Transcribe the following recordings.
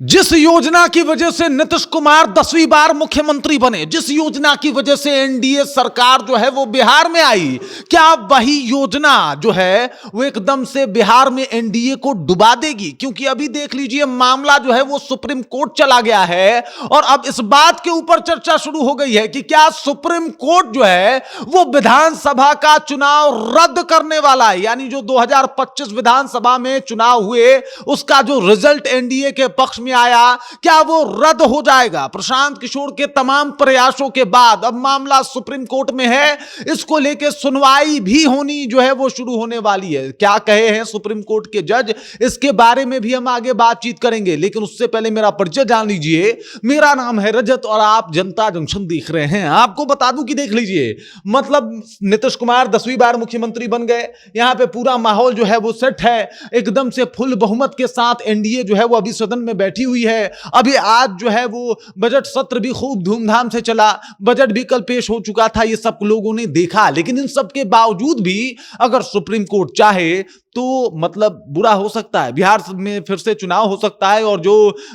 जिस योजना की वजह से नीतीश कुमार 10वीं बार मुख्यमंत्री बने, जिस योजना की वजह से एनडीए सरकार जो है वो बिहार में आई, क्या वही योजना जो है वो एकदम से बिहार में एनडीए को डुबा देगी? क्योंकि अभी देख लीजिए मामला जो है वो सुप्रीम कोर्ट चला गया है और अब इस बात के ऊपर चर्चा शुरू हो गई है कि क्या सुप्रीम कोर्ट जो है वो विधानसभा का चुनाव रद्द करने वाला है। यानी जो 2025 विधानसभा में चुनाव हुए उसका जो रिजल्ट एनडीए के पक्ष में आया, क्या वो रद्द हो जाएगा? प्रशांत किशोर के तमाम प्रयासों के बाद अब मामला सुप्रीम कोर्ट में है, इसको लेकर सुनवाई भी होनी जो है वो शुरू होने वाली है। क्या कहे हैं सुप्रीम कोर्ट के जज, इसके बारे में भी हम आगे बातचीत करेंगे, लेकिन उससे पहले मेरा परिचय जान लीजिए। मेरा नाम है रजत और आप जनता जंक्शन देख रहे हैं। आपको बता दूं कि देख लीजिए, मतलब नीतीश कुमार 10वीं बार मुख्यमंत्री बन गए, यहां पे पूरा माहौल जो है वो सेट है, एकदम से फुल बहुमत के साथ एनडीए जो है वो अभी सदन में बैठी हुई है। अभी आज जो है वो बजट सत्र भी खूब धूमधाम से चला, बजट भी कल पेश हो चुका था, ये सब लोगों ने देखा। लेकिन इन सब के बावजूद भी अगर सुप्रीम कोर्ट चाहे तो मतलब बुरा हो सकता है, बिहार में फिर से चुनाव हो सकता है और जो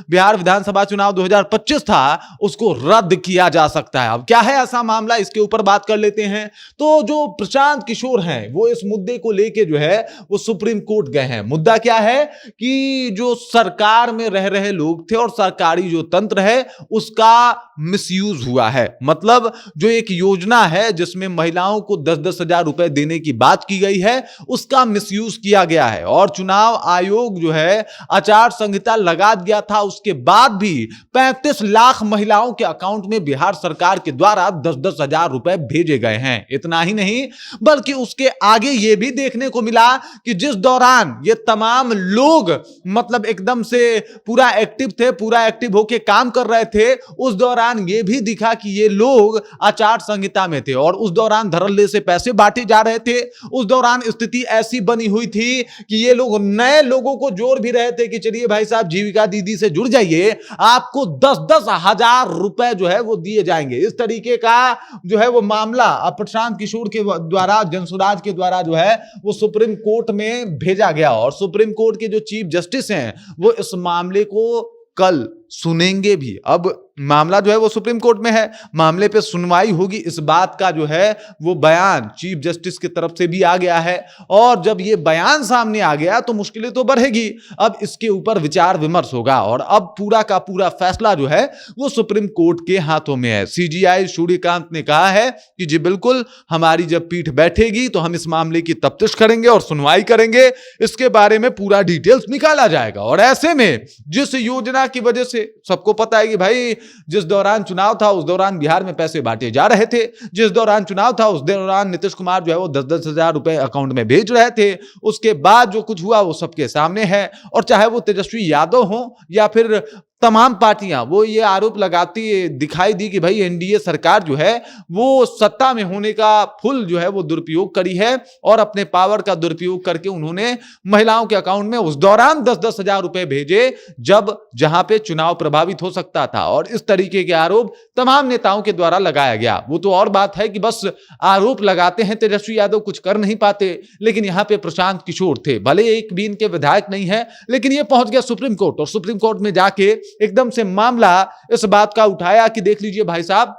बिहार विधानसभा चुनाव 2025 था उसको रद्द किया जा सकता है। अब क्या है ऐसा मामला, इसके ऊपर बात कर लेते हैं। तो जो प्रशांत किशोर हैं वो इस मुद्दे को लेके जो है वो सुप्रीम कोर्ट गए हैं। मुद्दा क्या है कि जो सरकार में रह रहे लोग थे और सरकारी जो तंत्र है उसका मिसयूज हुआ है। मतलब जो एक योजना है जिसमें महिलाओं को 10-10 हजार रुपए देने की बात की गई है, उसका मिसयूज किया गया है और चुनाव आयोग जो है आचार संहिता लगा दिया था। उसके बाद भी 35 लाख महिलाओं के अकाउंट में बिहार सरकार के द्वारा 10-10 हजार रुपए भेजे गए हैं। इतना ही नहीं बल्कि उसके आगे यह भी देखने को मिला कि जिस दौरान ये तमाम लोग मतलब एकदम से पूरा एक्टिव थे, पूरा एक्टिव होकर काम कर रहे थे, उस दौरान यह भी दिखा कि ये लोग आचार संहिता में थे और उस दौरान धड़ल्ले से पैसे बांटे जा रहे थे। उस दौरान स्थिति ऐसी बनी हुई थी कि ये लोग नए लोगों को जोड़ भी रहे थे कि चलिए भाई साहब जीविका दीदी से जुड़ जाइए, आपको 10-10 हजार रुपए जो है वो दिए जाएंगे। इस तरीके का जो है वो मामला अब प्रशांत किशोर के द्वारा, जनसुराज के द्वारा जो है वो सुप्रीम कोर्ट में भेजा गया और सुप्रीम कोर्ट के जो चीफ जस्टिस हैं वो इस मामले को कल सुनेंगे भी। अब मामला जो है वो सुप्रीम कोर्ट में है, मामले पे सुनवाई होगी, इस बात का जो है वो बयान चीफ जस्टिस की तरफ से भी आ गया है और जब ये बयान सामने आ गया तो मुश्किलें तो बढ़ेगी। अब इसके ऊपर विचार विमर्श होगा और अब पूरा का पूरा फैसला जो है वो सुप्रीम कोर्ट के हाथों में है। सीजीआई सूर्यकांत ने कहा है कि जी बिल्कुल, हमारी जब पीठ बैठेगी तो हम इस मामले की तफ्तीश करेंगे और सुनवाई करेंगे, इसके बारे में पूरा डिटेल्स निकाला जाएगा। और ऐसे में जिस योजना की वजह से सबको पता है कि भाई जिस दौरान चुनाव था उस दौरान बिहार में पैसे बांटे जा रहे थे, जिस दौरान चुनाव था उस दौरान नीतीश कुमार जो है वो 10-10 हजार रुपए अकाउंट में भेज रहे थे, उसके बाद जो कुछ हुआ वो सबके सामने है। और चाहे वो तेजस्वी यादव हो या फिर तमाम पार्टियां, वो ये आरोप लगाती दिखाई दी कि भाई एनडीए सरकार जो है वो सत्ता में होने का फुल जो है वो दुरुपयोग करी है और अपने पावर का दुरुपयोग करके उन्होंने महिलाओं के अकाउंट में उस दौरान 10-10 हजार रुपए भेजे जब जहां पे चुनाव प्रभावित हो सकता था। और इस तरीके के आरोप तमाम नेताओं के द्वारा लगाया गया। वो तो और बात है कि बस आरोप लगाते हैं, तेजस्वी यादव कुछ कर नहीं पाते, लेकिन यहां पे प्रशांत किशोर थे, भले एक भी इनके विधायक नहीं है, लेकिन ये पहुंच गया सुप्रीम कोर्ट और सुप्रीम कोर्ट में जाके एकदम से मामला इस बात का उठाया कि देख लीजिए भाई साहब,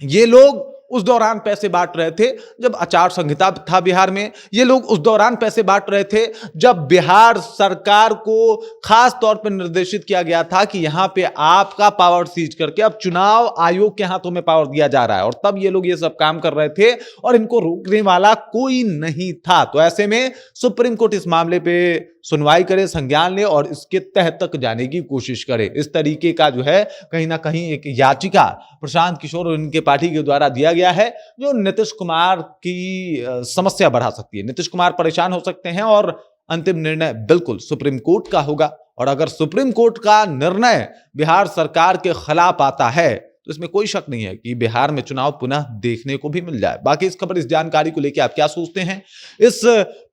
ये लोग उस दौरान पैसे बांट रहे थे जब आचार संहिता था बिहार में, ये लोग उस दौरान पैसे बांट रहे थे जब बिहार सरकार को खास तौर पर निर्देशित किया गया था कि यहां पे आपका पावर सीज करके अब चुनाव आयोग के हाथों में पावर दिया जा रहा है, और तब ये लोग ये सब काम कर रहे थे और इनको रोकने वाला कोई नहीं था। तो ऐसे में सुप्रीम कोर्ट इस मामले पे सुनवाई करे, संज्ञान ले और इसके तह तक जाने की कोशिश करे। इस तरीके का जो है कहीं ना कहीं एक याचिका प्रशांत किशोर और इनके पार्टी के द्वारा दिया गया है जो नीतीश कुमार की समस्या बढ़ा सकती है। नीतीश कुमार परेशान हो सकते हैं और अंतिम निर्णय बिल्कुल सुप्रीम कोर्ट का होगा। और अगर सुप्रीम कोर्ट का निर्णय बिहार सरकार के खिलाफ आता है तो इसमें कोई शक नहीं है कि बिहार में चुनाव पुनः देखने को भी मिल जाए। बाकी इस खबर, इस जानकारी को लेकर आप क्या सोचते हैं? इस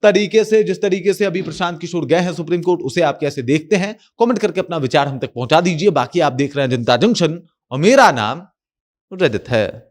तरीके से, जिस तरीके से अभी प्रशांत किशोर गए हैं सुप्रीम कोर्ट, उसे आप कैसे देखते हैं? कमेंट करके अपना विचार हम तक पहुंचा दीजिए। बाकी आप देख रहे हैं जनता जंक्शन और मेरा नाम रजत है।